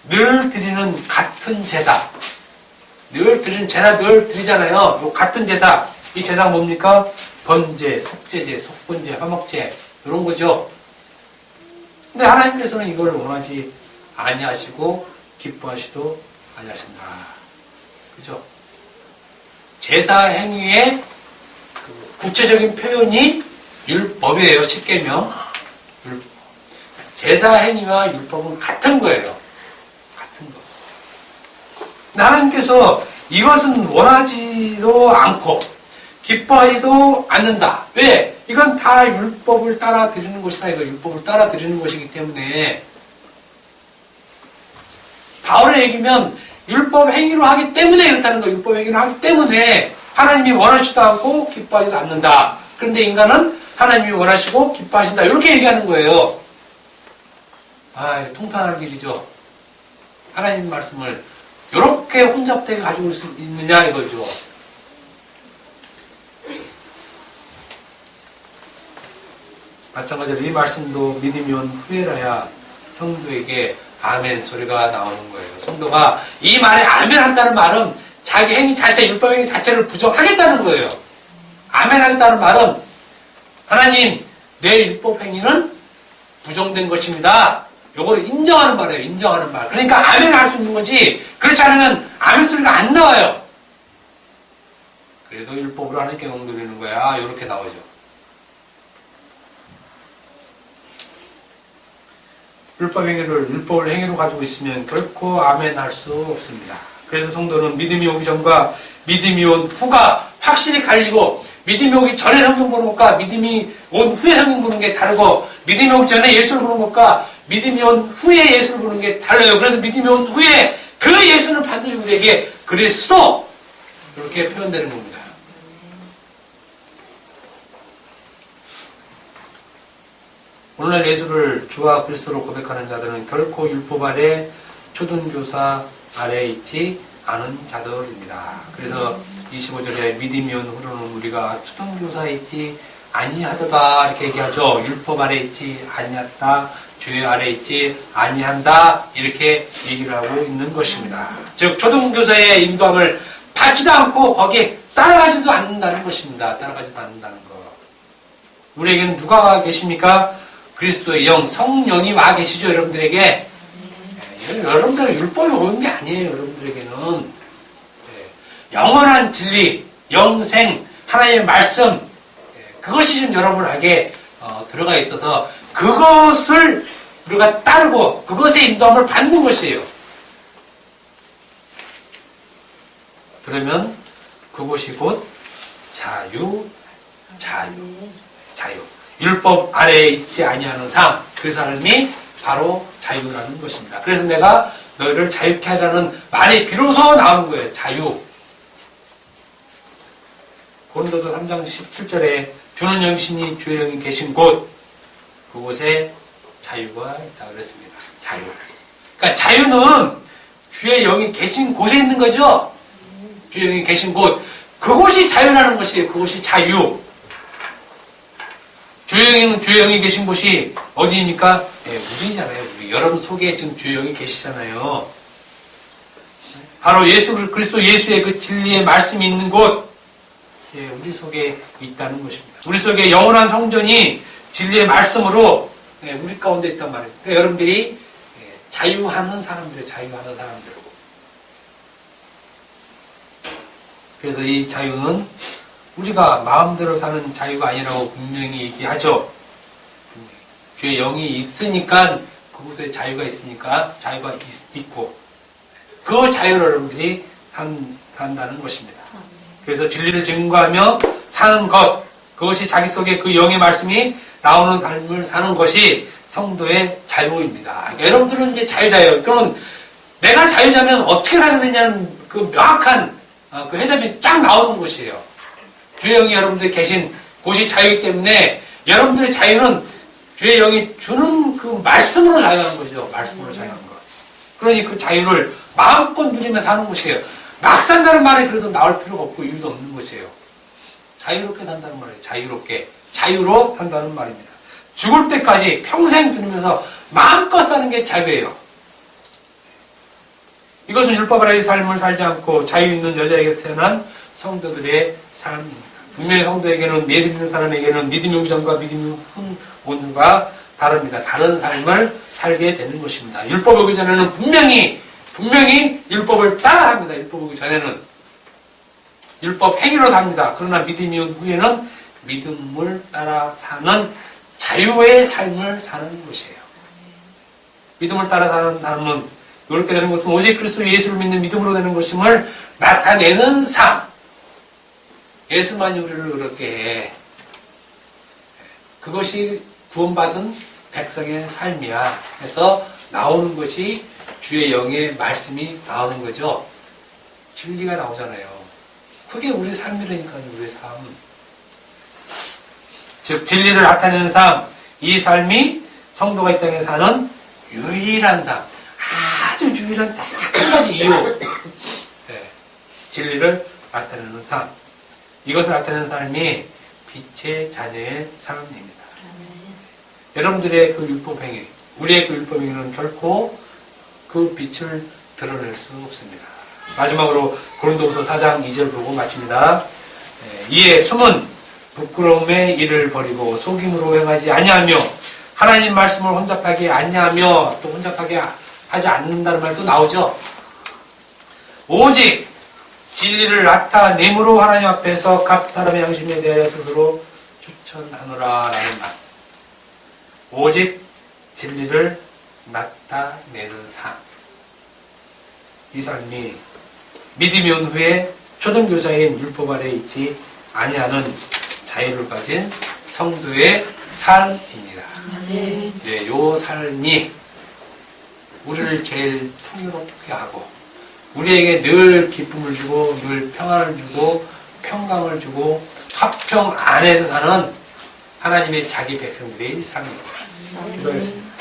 늘 드리는 같은 제사. 늘 드리는 제사 늘 드리잖아요. 요 같은 제사. 이 제사가 뭡니까? 번제, 속죄제, 속번제, 화목제 이런 거죠. 근데 하나님께서는 이걸 원하지 아니하시고 기뻐하시도 아니하신다. 그죠? 제사 행위의 그 구체적인 표현이 율법이에요. 십계명. 율법. 제사 행위와 율법은 같은 거예요. 같은 거. 근데 하나님께서 이것은 원하지도 않고 기뻐하지도 않는다. 왜? 이건 다 율법을 따라 드리는 것이다. 이거 율법을 따라 드리는 것이기 때문에 바울의 얘기면 율법 행위로 하기 때문에 이렇다는 거예요. 율법 행위로 하기 때문에 하나님이 원하지도 않고 기뻐하지도 않는다. 그런데 인간은 하나님이 원하시고 기뻐하신다. 이렇게 얘기하는 거예요. 아, 통탄할 일이죠. 하나님 말씀을 이렇게 혼잡되게 가지고 올 수 있느냐 이거죠. 마찬가지로 이 말씀도 믿음이 온 후에라야 성도에게 아멘 소리가 나오는 거예요. 성도가 이 말에 아멘 한다는 말은 자기 행위 자체, 율법 행위 자체를 부정하겠다는 거예요. 아멘 하겠다는 말은 하나님, 내 율법 행위는 부정된 것입니다. 요거를 인정하는 말이에요. 인정하는 말. 그러니까 아멘 할 수 있는 거지 그렇지 않으면 아멘 소리가 안 나와요. 그래도 율법으로 하나님께 영드리는 거야. 이렇게 나오죠. 율법 행위를 율법을 행위로 가지고 있으면 결코 아멘 할 수 없습니다. 그래서 성도는 믿음이 오기 전과 믿음이 온 후가 확실히 갈리고 믿음이 오기 전에 성경 보는 것과 믿음이 온 후에 성경 보는 게 다르고 믿음이 오기 전에 예수를 보는 것과 믿음이 온 후에 예수를 보는 게 달라요. 그래서 믿음이 온 후에 그 예수는 반드시 우리에게 그리스도 이렇게 표현되는 겁니다. 오늘날 예수를 주와 그리스도로 고백하는 자들은 결코 율법 아래 초등교사 아래에 있지 않은 자들입니다. 그래서 25절에 믿음이 온 후로는 우리가 초등교사에 있지 아니하도다 이렇게 얘기하죠. 율법 아래 있지 아니하다, 죄 아래 있지 아니한다 이렇게 얘기를 하고 있는 것입니다. 즉 초등교사의 인도함을 받지도 않고 거기에 따라가지도 않는다는 것입니다. 따라가지도 않는다는 것. 우리에게는 누가 와 계십니까? 그리스도의 영, 성령이 와 계시죠, 여러분들에게. 여러분들은 율법이 오는 게 아니에요, 여러분들에게는. 영원한 진리, 영생, 하나님의 말씀, 그것이 지금 여러분에게 들어가 있어서 그것을 우리가 따르고 그것의 인도함을 받는 것이에요. 그러면 그것이 곧 자유. 율법 아래에 있지 아니하는 삶, 그 삶이 바로 자유라는 것입니다. 그래서 내가 너희를 자유케 하라는 말이 비로소 나오는 거예요. 자유. 고린도서 3장 17절에 주는 영신이 주의 영이 계신 곳, 그곳에 자유가 있다고 그랬습니다. 자유. 그러니까 자유는 주의 영이 계신 곳에 있는 거죠. 주의 영이 계신 곳. 그곳이 자유라는 것이에요. 그곳이 자유. 주의 영이 계신 곳이 어디입니까? 무진이잖아요. 여러분 속에 지금 주의 영이 계시잖아요. 바로 그리스도 예수의 그 진리의 말씀이 있는 곳, 우리 속에 있다는 것입니다. 우리 속에 영원한 성전이 진리의 말씀으로 우리 가운데 있단 말이에요. 그러니까 여러분들이 자유하는 사람들이에요. 자유하는 사람들. 그래서 이 자유는 우리가 마음대로 사는 자유가 아니라고 분명히 얘기하죠. 주의 영이 있으니까 그곳에 자유가 있으니까 자유가 있고 그 자유를 여러분들이 산다는 것입니다. 그래서 진리를 증거하며 사는 것, 그것이 자기 속에 그 영의 말씀이 나오는 삶을 사는 것이 성도의 자유입니다. 그러니까 여러분들은 이제 자유자예요. 그러면 내가 자유자면 어떻게 살아야 되냐는 그 명확한 그 해답이 쫙 나오는 것이에요. 주의 영이 여러분들 계신 그것이 자유이기 때문에 여러분들의 자유는 주의 영이 주는 그 말씀으로 자유하는 거죠. 말씀으로 자유하는 거. 그러니 그 자유를 마음껏 누리며 사는 것이에요. 막 산다는 말이 그래도 나올 필요가 없고 이유도 없는 것이에요. 자유롭게 산다는 말이에요. 자유롭게. 자유로 산다는 말입니다. 죽을 때까지 평생 들으면서 마음껏 사는 게 자유예요. 이것은 율법 아래의 삶을 살지 않고 자유 있는 여자에게 태어난 성도들의 삶입니다. 분명히 성도에게는 예수 믿는 사람에게는 믿음의 우전과 믿음의 훈온과 다릅니다. 다른 삶을 살게 되는 것입니다. 율법 오기 전에는 분명히 율법을 따라 삽니다. 율법 오기 전에는 율법 행위로 삽니다. 그러나 믿음이 온 후에는 믿음을 따라 사는 자유의 삶을 사는 것이에요. 믿음을 따라 사는 삶은 이렇게 되는 것은 오직 그리스도 예수를 믿는 믿음으로 되는 것임을 나타내는 삶. 예수만이 우리를 그렇게 해. 그것이 구원받은 백성의 삶이야. 해서 나오는 것이 주의 영의 말씀이 나오는 거죠. 진리가 나오잖아요. 그게 우리 삶이라니까요. 우리의 삶. 즉 진리를 나타내는 삶. 이 삶이 성도가 이 땅에 사는 유일한 삶. 아주 유일한 딱 한 가지 이유. 네. 진리를 나타내는 삶. 이것을 나타내는 삶이 빛의 자녀의 삶입니다. 여러분들의 그 율법행위, 우리의 그 율법행위는 결코 그 빛을 드러낼 수 없습니다. 마지막으로 고린도후서 4장 2절 보고 마칩니다. 이에 숨은 부끄러움의 일을 버리고 속임으로 행하지 아니하며 하나님 말씀을 혼잡하게 아니하며 또 혼잡하게 하지 않는다는 말도 나오죠. 오직 진리를 나타내므로 하나님 앞에서 각 사람의 양심에 대하여 스스로 추천하노라 라는 말. 오직 진리를 나타내는 삶. 이 삶이 믿음이 온 후에 초등교사인 율법 아래에 있지 아니하는 자유를 가진 성도의 삶입니다. 네, 요 삶이 우리를 제일 풍요롭게 하고 우리에게 늘 기쁨을 주고 늘 평안을 주고 평강을 주고 화평 안에서 사는 하나님의 자기 백성들의 삶입니다. 기도하겠습니다.